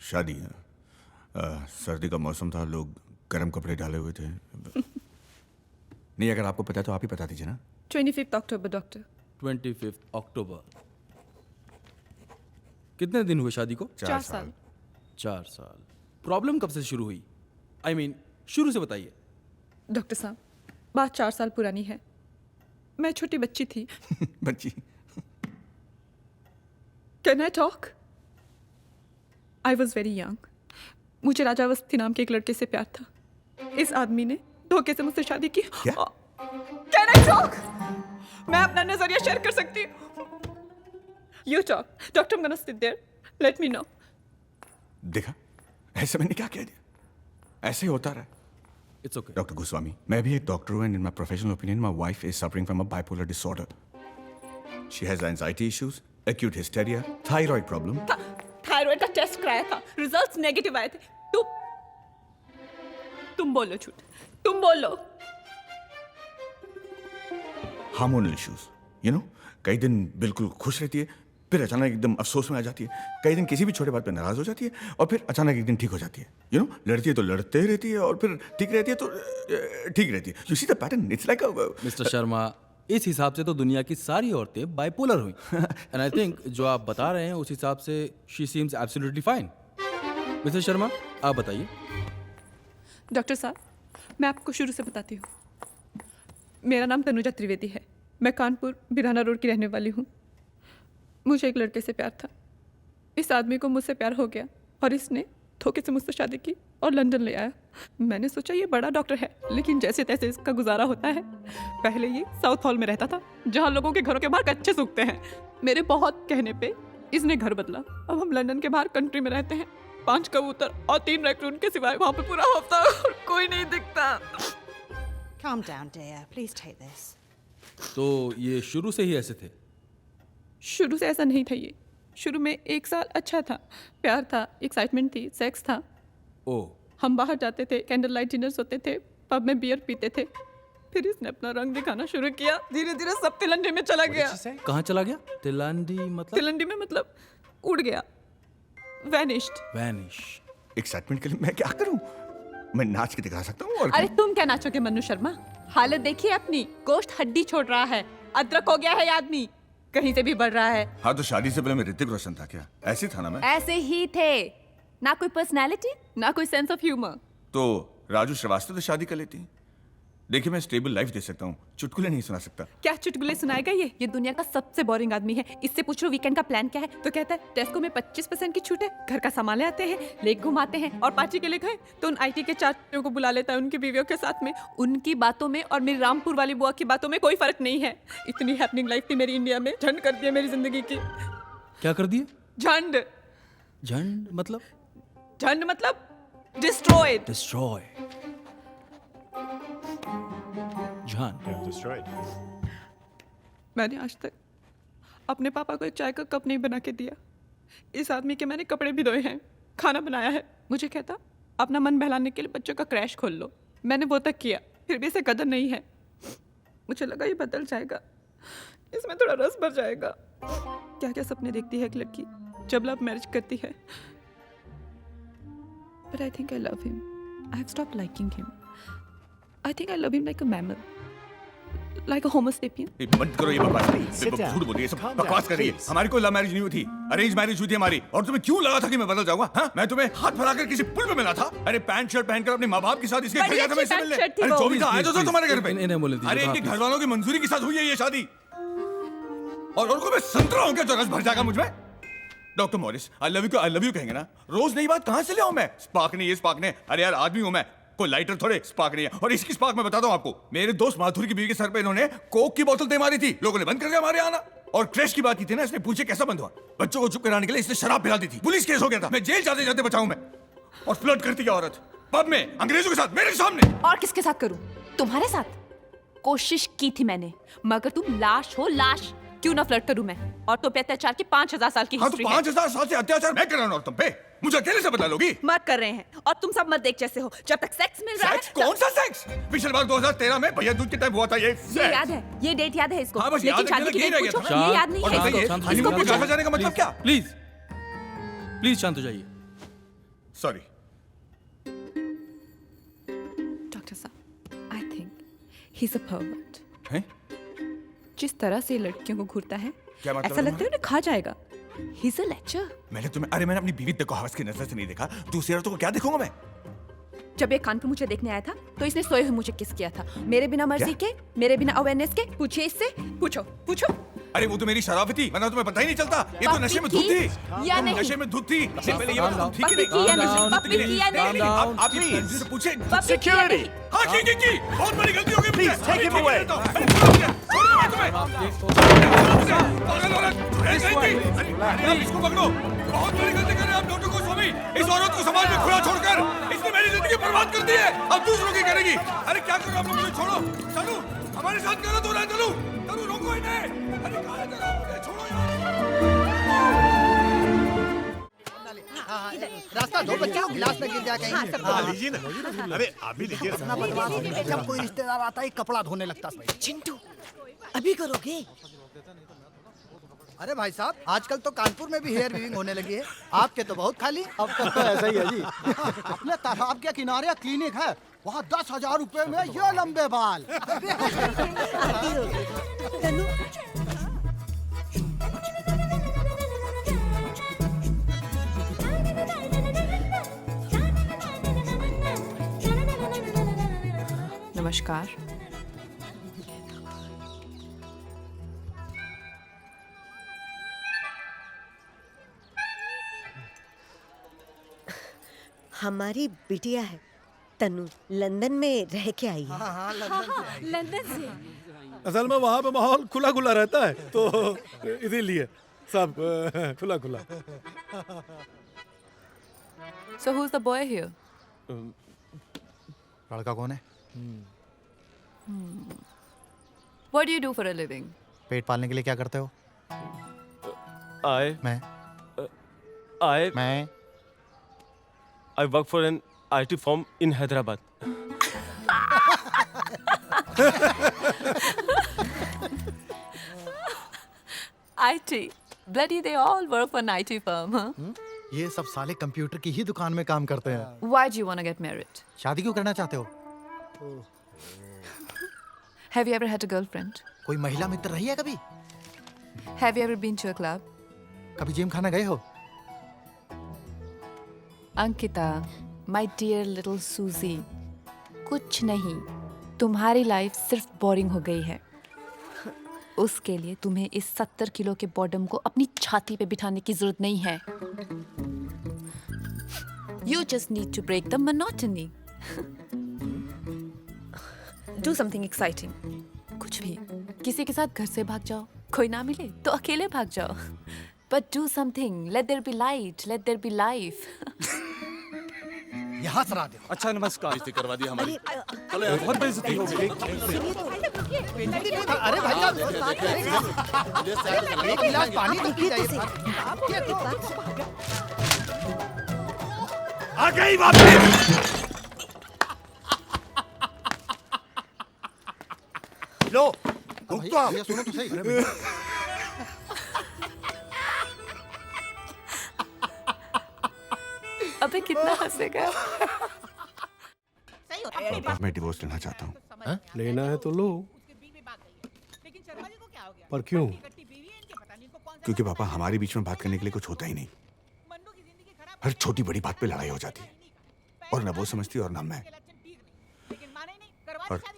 शादी है। सर्दी का मौसम था, लोग गर्म कपड़े डाले हुए थे। नहीं, अगर आपको पता है तो आप ही बता दीजिए ना। 25 अक्टूबर डॉक्टर। 25 अक्टूबर। कितने दिन हुए शादी को? 4 साल। 4 साल। प्रॉब्लम कब से शुरू हुई? आई मीन शुरू से बताइए। डॉक्टर साहब, बात 4 साल पुरानी है। मैं छोटी बच्ची थी। बच्ची। Can I talk? I was very young. मुझे राजा अवस्थी नाम के एक लड़के से प्यार था। इस आदमी ने धोखे से मुझसे शादी की। Can I talk? मैं अपना नजरिया शेयर कर सकती हूँ? You talk. Doctor, I'm gonna sit there. Let me know. देखा, ऐसे मैंने क्या कह दिया? ऐसे ही होता रहा। It's okay. डॉक्टर गोस्वामी, मैं भी एक डॉक्टर हूँ, and in my professional opinion my wife is suffering from a bipolar disorder. She has anxiety issues, acute hysteria, thyroid problem. Thyroid का टेस्ट कराया था, रिजल्ट्स नेगेटिव आए थे। तुम बोलो झूठ, तुम बोलो। हार्मोनल इश्यूज, यू नो, कई दिन बिल्कुल खुश रहती है, फिर अचानक एकदम अफसोस में आ जाती है। कई दिन किसी भी छोटे बात पे नाराज हो जाती है, और फिर अचानक एक दिन ठीक हो जाती है। यू नो, लड़ती है तो लड़ते रहती है, और फिर ठीक रहती है तो ठीक रहती है। You see the pattern, it's like mister Sharma, इस हिसाब से तो दुनिया की सारी औरतें बाइपोलर हुई। एंड आई थिंक जो आप बता रहे हैं उस हिसाब से she seems absolutely fine. Mister Sharma, आप बताइए। डॉक्टर साहब, मैं आपको शुरू से बताती हूँ। मेरा नाम तनुजा त्रिवेदी है। मैं कानपुर बिराना रोड की रहने वाली हूँ। मुझे एक लड़के से प्यार था। इस आदमी को मुझसे प्यार हो गया, और इसने धोखे से मुझसे शादी की और लंदन ले आया। मैंने सोचा ये बड़ा डॉक्टर है, लेकिन जैसे तैसे इसका गुजारा होता है। पहले ये साउथ हॉल में रहता था, जहाँ लोगों के घरों के बाहर कच्चे सूखते हैं। मेरे बहुत कहने पे इसने घर बदला। अब हम लंदन के बाहर कंट्री में रहते हैं। 5 कबूतर और 3 रैकून के सिवाय वहाँ पे पूरा हफ्ता और कोई नहीं दिखता। Calm down, dear. Please take this. तो ये शुरू से ही ऐसे थे? शुरू से ऐसा नहीं था ये। शुरू में 1 साल अच्छा था, प्यार था, एक्साइटमेंट थी, सेक्स था। ओह। हम बाहर जाते थे, कैंडल लाइट डिनर्स होते थे, पब में बियर पीते थे। फिर इसने अपना रंग दिखाना शुरू किया। धीरे धीरे सब तिलंडी में चला गया। कहाँ चला गया? तिलंडी मतलब? तिलंडी में मतलब उड़ गया, वैनिश्ड। वैनिश। एक्साइटमेंट के लिए मैं क्या करूं? मैं नाच के दिखा सकता हूँ। और अरे तुम क्या नाचोगे मनु शर्मा? हालत देखिए अपनी, गोश्त हड्डी छोड़ रहा है, अदरक हो गया है ये आदमी, कहीं से भी बढ़ रहा है। हाँ, तो शादी से पहले मैं ऋतिक रोशन था क्या? ऐसे था ना मैं? ऐसे ही थे, ना कोई पर्सनालिटी, ना कोई सेंस ऑफ ह्यूमर। तो राजू श्रीवास्तव से शादी कर लेती। देखिए, मैं स्टेबल लाइफ दे सकता हूँ, चुटकुले नहीं सुना सकता। क्या चुटकुले सुनाएगा ये दुनिया का सबसे बोरिंग आदमी है। इससे पूछो वीकेंड का प्लान क्या है, तो कहता है टेस्को में 25% की छूट है, घर का सामान ले आते हैं, लेक घुमाते हैं, और पार्टी के लिए गए तो उन आईटी के 4 को बुला लेता है उनकी बीवियों के साथ में। उनकी बातों में और मेरी रामपुर वाली बुआ की बातों में कोई फर्क नहीं है। इतनी हैपनिंग लाइफ थी मेरी इंडिया में, झंड कर दिया मेरी जिंदगी की। क्या कर दिए? झंड। झंड मतलब? झंड मतलब डिस्ट्रॉयड। डिस्ट्रॉय। मैंने आज तक अपने पापा को एक चाय का कप नहीं बना के दिया। इस आदमी के मैंने कपड़े भी धोए हैं, खाना बनाया है। मुझे कहता अपना मन बहलाने के लिए बच्चों का क्रैश खोल लो। मैंने वो तक किया, फिर भी इसे कदर नहीं है। मुझे लगा ये बदल जाएगा, इसमें थोड़ा रस भर जाएगा। क्या क्या सपने देखती है एक लड़की जब लव मैरिज करती है। But I think I love him. I have stopped liking him. I think I love him like a mammal. Like a homo sapien. बंद करो ये बकवास। झूठ बोल रही है, सब बकवास कर रही है। हमारी कोई लव मैरिज नहीं हुई थी, अरेंज मैरिज हुई थी हमारी। और तुम्हें क्यों लगा था कि मैं बदल जाऊंगा? हाँ, मैं तुम्हें हाथ फैलाकर किसी पुल पे मिला था। अरे पैंट शर्ट पहनकर अपने माँ बाप के साथ इसके घर गया था मैं इससे मिलने। अरे 24 आए तो तुम्हारे घर पे। अरे इनके घर वालों की मंजूरी के साथ हुई है ये शादी। और उनको मैं संतरा हूँ क्या जो रस भर जाएगा मुझमें? Doctor Morris, I love you कहेंगे ना? रोज नई बात कहाँ से ले आऊं मैं? स्पार्क नहीं, ये स्पार्क नहीं। अरे यार, आदमी हूं मैं, कोई लाइटर थोड़े। स्पार्क नहीं है। और इसकी स्पार्क मैं बताता हूं आपको। मेरे दोस्त माधुरी की बीवी के सर पे इन्होंने कोक की बोतल दे मारी थी, लोगों ने बंद कर दिया हमारे आना। और क्रैश की बात की थी ना, इसने पूछे कैसा बंद हुआ? बच्चों को चुप कराने के लिए इसने शराब पिला दी थी, पुलिस केस हो गया था। मैं जेल जाते जाते बचाऊं मैं। और फ्लर्ट करती है औरत पब में अंग्रेजों के साथ मेरे सामने। और किसके साथ करूं? तुम्हारे साथ? कोशिश की थी मैंने, मगर तुम लाश हो, लाश। क्यों ना फ्लर्ट करूं मैं? और तो पे अत्याचार की 5000 साल की हिस्ट्री है। 5000 साल से अत्याचार मैं कर रहा हूं तुम पे? मुझे अकेले से बता लोगी? मत कर रहे हैं, और तुम सब मत देख जैसे हो। जब तक सेक्स मिल रहा है। सेक्स? कौन सा सेक्स? पिछले बार 2013 में भैया दूज के टाइम हुआ था ये। ये याद है, ये डेट याद है इसको। हाँ, बस लेकिन याद शादी की डेट पूछो, ये याद नहीं है इसको। हनीमून पे घर जाने का मतलब क्या? प्लीज शांत हो जाइए। सॉरी। डॉक्टर साहब, I think he is a pervert. हैं? जिस तरह से लड़कियों को घूरता है, क्या मतलब ऐसा है लगता है उन्हें खा जाएगा। He is a lecture. मैंने अपनी बीवी तक को हवस की नजर से नहीं देखा, दूसरी औरतों को क्या देखूंगा मैं? जब ये कानपुर मुझे देखने आया था तो इसने सोए हुए मुझे किस किया था, मेरे बिना मर्जी क्या? के, मेरे बिना अवेयरनेस के। पूछिए इससे, पूछो पूछो। अरे वो तो मेरी शराब थी, वरना तुम्हें पता ही नहीं चलता। ये तो नशे में धुत थी या नहीं? नशे में धुत थी। इससे पहले ये बताओ, ठीक है पप्पी की या नहीं? पप्पी की या नहीं? आप प्लीज से पूछे। पप्पी की या नहीं? हाँ की बहुत बड़ी गलती हो गई। Please take him away. इसको पकड़ो। बहुत बड़ी गलती कर रहे हैं आप डॉक्टर गोस्वामी। इस औरत को समाज में खुला छोड़कर इसने मेरी जिंदगी बर्बाद कर दी है, अब दूसरों की करेगी। अरे क्या करो आप लोग, मुझे छोड़ो। चलो हमारे साथ गलत हो रहा है। चलो चलो, रोको इन्हें। अरे कहाँ जा रहा है, मुझे छोड़ो यार। रास्ता दो, बच्चों गिलास में गिर जाए कहीं। लीजिए ना। अरे आप भी लीजिए। जब कोई रिश्तेदार आता है कपड़ा धोने लगता है। चिंटू, अभी करोगे? अरे भाई साहब, आजकल तो कानपुर में भी हेयर वीविंग होने लगी है। आपके तो बहुत खाली। अब तक तो ऐसा ही है जी। अपने तालाब के किनारे क्लिनिक है, वहाँ 10,000 रुपए में ये लंबे बाल। आती होगी। तनु, नमस्कार। हमारी बिटिया है तनु, लंदन में रह के आई है। लंदन से। असल में वहाँ पे माहौल खुला खुला रहता है, तो इसीलिए सब खुला खुला। So who's the boy here? लड़का कौन है? What do you do for a living? पेट पालने के लिए क्या करते हो? I work for an IT firm in Hyderabad. IT. Bloody, they all work for an IT firm, huh? ये सब साले कंप्यूटर की ही दुकान में काम करते हैं। Why do you want to get married? शादी क्यों करना चाहते हो? Have you ever had a girlfriend? कोई महिला मित्र रही है कभी? Have you ever been to a club? कभी जिम खाना गए हो? Ankita, my dear little Susie, कुछ नहीं, तुम्हारी लाइफ सिर्फ बोरिंग हो गई है। उसके लिए तुम्हें इस 70 किलो के बॉडम को अपनी छाती पे बिठाने की जरूरत नहीं है। You just need to break the monotony. Do something exciting. कुछ भी, किसी के साथ घर से भाग जाओ, कोई ना मिले तो अकेले भाग जाओ। But do something. Let there be light. Let there be life. यहाँ सरा दे। अच्छा नमस्कार। बेइज्जती करवा दी हमारी। अरे, चलो बहुत बेइज्जती हो गई। अरे भाई साहब, एक गिलास पानी तो पी जाइए। आ गई वापस। लो, रुक तो भैया सुनो तो सही। अबे कितना हंसेगा। मैं डिवोर्स लेना चाहता हूँ। लेना है तो लो, पर क्यों? क्योंकि पापा हमारे बीच में बात करने के लिए कुछ होता ही नहीं। हर छोटी बड़ी बात पे लड़ाई हो जाती है, और ना वो समझती और ना मैं।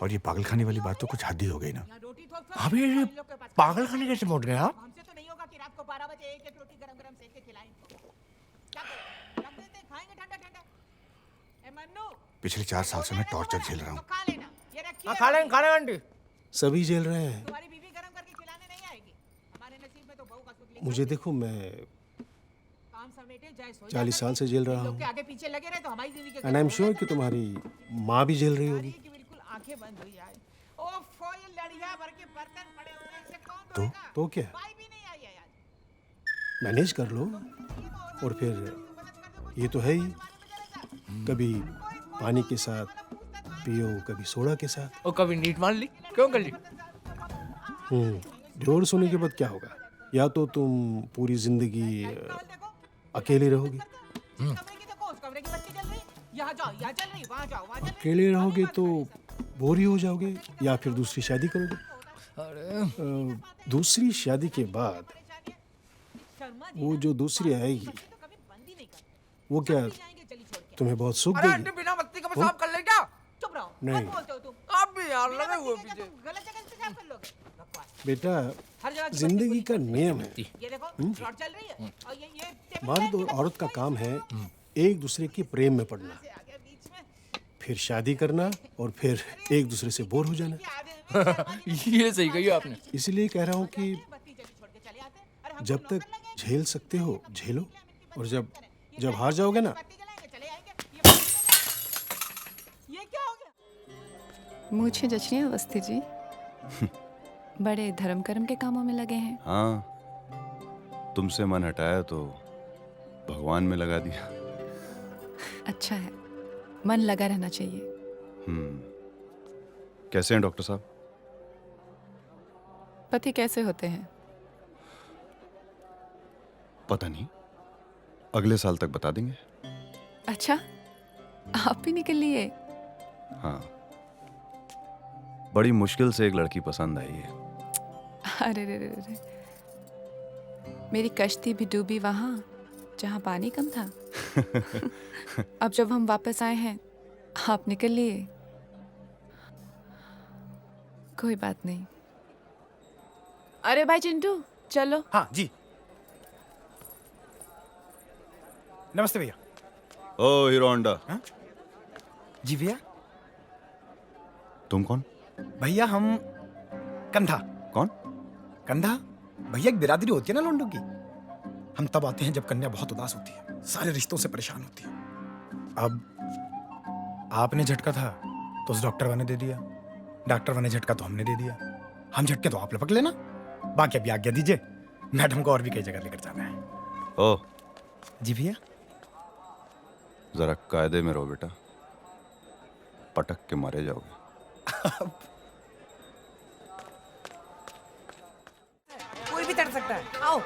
और ये पागलखाने वाली बात तो कुछ हद ही हो गई ना। अबे ये पागलखाने कैसे पहुंच गया आप? पिछले 4 साल से मैं टॉर्चर झेल रहा हूँ। खा लेंगे आंटी। सभी झेल रहे हैं। मुझे देखो, मैं 40 साल से झेल रहा हूँ, एंड आई एम श्योर कि तुम्हारी माँ भी झेल रही होगी। तो क्या, मैनेज कर लो। और फिर ये तो है ही, कभी पानी के साथ पियो, कभी सोडा के साथ। और कभी नीट मान ली, क्यों कर ली? डिवोर्स होने के बाद क्या होगा? या तो तुम पूरी जिंदगी अकेले रहोगी, अकेले रहोगे तो बोर ही हो जाओगे या फिर दूसरी शादी करोगे? दूसरी शादी के बाद वो जो दूसरी आएगी वो क्या तुम्हें बहुत सुख देगी? बिना मस्ती का पेशाब कर ले क्या? चुप रहो। नहीं आप भी यार लगे हुए पीछे। गलत जगह से पेशाब कर लोगे। बेटा, जिंदगी का नियम है, ये देखो शॉट चल रही है और ये मर्द और औरत का काम है एक दूसरे के प्रेम में पड़ना, फिर शादी करना और फिर एक दूसरे से बोर हो जाना। ये सही कही आपने। इसलिए कह रहा हूँ कि जब तक झेल सकते हो झेलो, और जब हार जाओगे ना, मुझे जचने अवस्थी जी बड़े धर्म कर्म के कामों में लगे हैं। हाँ, तुमसे मन हटाया तो भगवान में लगा दिया। अच्छा है, मन लगा रहना चाहिए। कैसे हैं डॉक्टर साहब? पति कैसे होते हैं? पता नहीं, अगले साल तक बता देंगे। अच्छा, आप भी निकल लिए? हाँ, बड़ी मुश्किल से एक लड़की पसंद आई है। अरे रे रे रे, मेरी कश्ती भी डूबी वहां जहां पानी कम था। अब जब हम वापस आए हैं, आप निकल लिए। कोई बात नहीं। अरे भाई चिंटू, चलो। हाँ जी। नमस्ते भैया। ओ हीरो होंडा। जी भैया। तुम कौन? भैया हम कंधा। कौन? कंधा भैया एक बिरादरी होती है ना लोंडो की। हम तब आते हैं जब कन्या बहुत उदास होती है, सारे रिश्तों से परेशान होती है। अब आपने झटका था तो उस डॉक्टर वाले ने दे दिया, डॉक्टर वाले झटका तो हमने दे दिया। हम झटके तो आप लपक लेना। बाकी अभी आज्ञा दीजिए, मैडम को और भी कई जगह लेकर जाना है। ओ जी भैया। जरा कायदे में रहो बेटा, पटक के मारे जाओगे। कोई भी तड़ सकता है। आओ।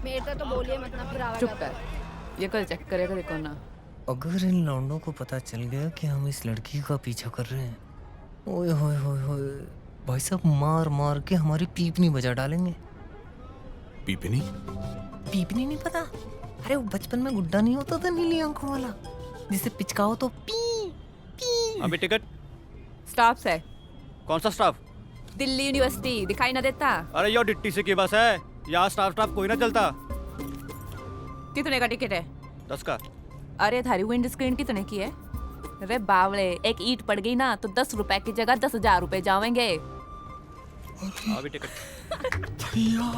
मेरे तो बोलिए मत ना फिर आवाज। चुप कर, ये कल चेक करेगा देखो ना। अगर इन लौंडों को पता चल गया कि हम इस लड़की का पीछा कर रहे हैं, ओए होए होए होए, भाई साहब मार मार के हमारी पीपनी बजा डालेंगे। पीपनी? पीपनी नहीं पता? अरे वो बचपन में गुड्डा नहीं होता था नीली आंखों वाला, जिसे पिचकाओ तो पी पी। अभी टिकट स्टाफ से। कौन सा स्टाफ? दिल्ली यूनिवर्सिटी दिखाई ना देता? अरे यो डिट्टी से की बस है, यहाँ स्टाफ कोई ना चलता। कितने का टिकट है? 10 का। अरे थारी विंड स्क्रीन कितने की है? अरे बावले, एक ईंट पड़ गई ना तो 10 रुपए की जगह 10,000 रुपए जाएंगे। अभी टिकट। भैया,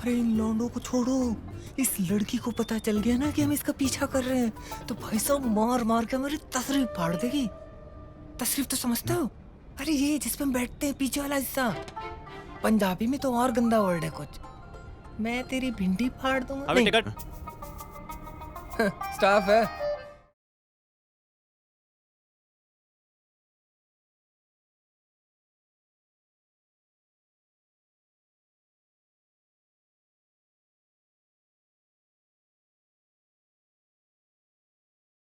अरे इन लौंडों को छोड़ो, इस लड़की को पता चल गया ना कि हम इसका पीछा कर रहे हैं तो भाई साहब मार मार के हमारी तशरीफ फाड़ देगी। तशरीफ तो समझते हो? अरे ये जिसमें बैठते हैं पीछे वाला हिस्सा, पंजाबी में तो और गंदा वर्ड है कुछ। मैं तेरी भिंडी फाड़ दूंगा। अभी टिकट। स्टाफ है।